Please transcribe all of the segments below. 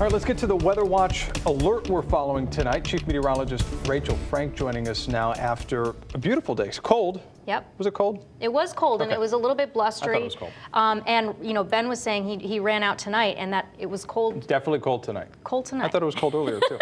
All right, let's get to the Weather Watch alert we're following tonight. Chief Meteorologist Rachel Frank joining us now after a beautiful day. It's cold. Yep. Was it cold? It was cold, and it was a little bit blustery. I thought it was cold. And you know, Ben was saying he ran out tonight, and that it was cold. It's definitely cold tonight. Cold tonight. I thought it was cold earlier too.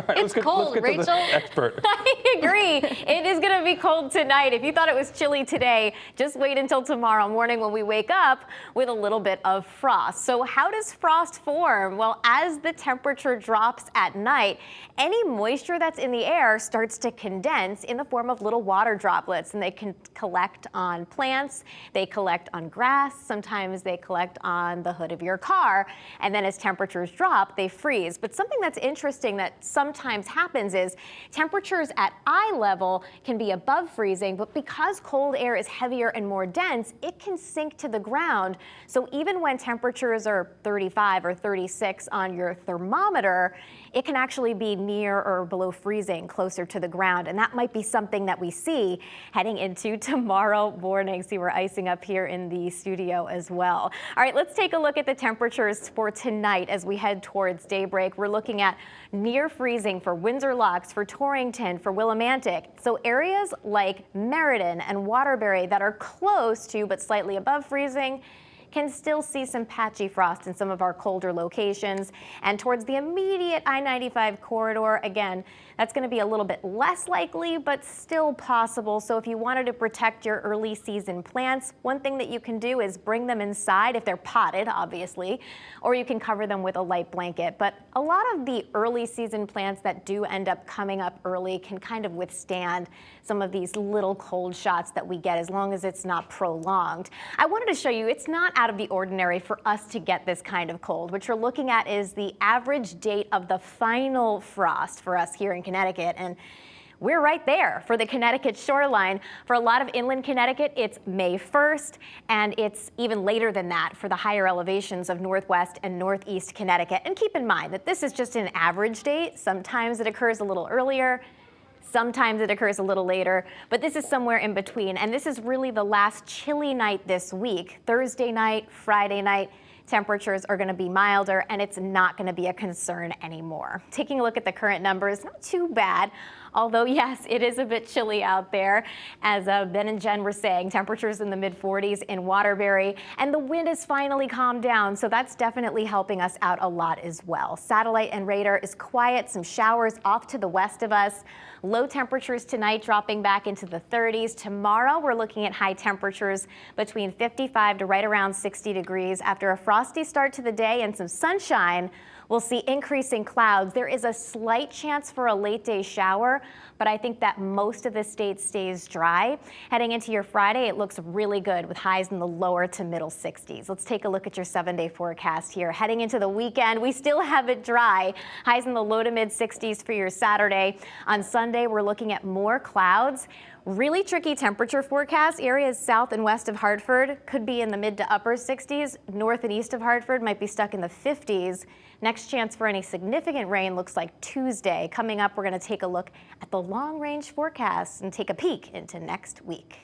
It's cold, Rachel. To the expert. I agree. It is going to be cold tonight. If you thought it was chilly today, just wait until tomorrow morning when we wake up with a little bit of frost. So how does frost form? Well, as the temperature drops at night, any moisture that's in the air starts to condense in the form of little water droplets, and they can collect on plants, they collect on grass, sometimes they collect on the hood of your car, and then as temperatures drop, they freeze. But something that's interesting that sometimes happens is temperatures at eye level can be above freezing, but because cold air is heavier and more dense, it can sink to the ground. So even when temperatures are 35 or 36 on your thermometer, it can actually be near or below freezing, closer to the ground. And that might be something that we see heading into tomorrow morning. See, we're icing up here in the studio as well. All right, let's take a look at the temperatures for tonight as we head towards daybreak. We're looking at near freezing for Windsor Locks, for Torrington, for Willimantic. So areas like Meriden and Waterbury that are close to but slightly above freezing can still see some patchy frost in some of our colder locations. And towards the immediate I-95 corridor, again, that's going to be a little bit less likely, but still possible. So if you wanted to protect your early season plants, one thing that you can do is bring them inside if they're potted, obviously, or you can cover them with a light blanket. But a lot of the early season plants that do end up coming up early can kind of withstand some of these little cold shots that we get as long as it's not prolonged. I wanted to show you it's not out of the ordinary for us to get this kind of cold. What you're looking at is the average date of the final frost for us here in Connecticut, and we're right there for the Connecticut shoreline. For a lot of inland Connecticut, it's May 1st, and it's even later than that for the higher elevations of northwest and northeast Connecticut. And keep in mind that this is just an average date. Sometimes it occurs a little earlier, sometimes it occurs a little later, but this is somewhere in between. And this is really the last chilly night this week. Thursday night, Friday night, temperatures are going to be milder, and it's not going to be a concern anymore. Taking a look at the current numbers, not too bad. Although, yes, it is a bit chilly out there. As Ben and Jen were saying, temperatures in the mid-40s in Waterbury, and the wind has finally calmed down, so that's definitely helping us out a lot as well. Satellite and radar is quiet, some showers off to the west of us. Low temperatures tonight dropping back into the 30s. Tomorrow, we're looking at high temperatures between 55 to right around 60 degrees. After a frosty start to the day and some sunshine, we'll see increasing clouds. There is a slight chance for a late day shower, but I think that most of the state stays dry. Heading into your Friday, it looks really good with highs in the lower to middle 60s. Let's take a look at your 7-day forecast here. Heading into the weekend, we still have it dry. Highs in the low to mid 60s for your Saturday. On Sunday, we're looking at more clouds. Really tricky temperature forecast. Areas south and west of Hartford could be in the mid to upper 60s. North and east of Hartford might be stuck in the 50s. Next chance for any significant rain looks like Tuesday. Coming up, we're going to take a look at the long-range forecast and take a peek into next week.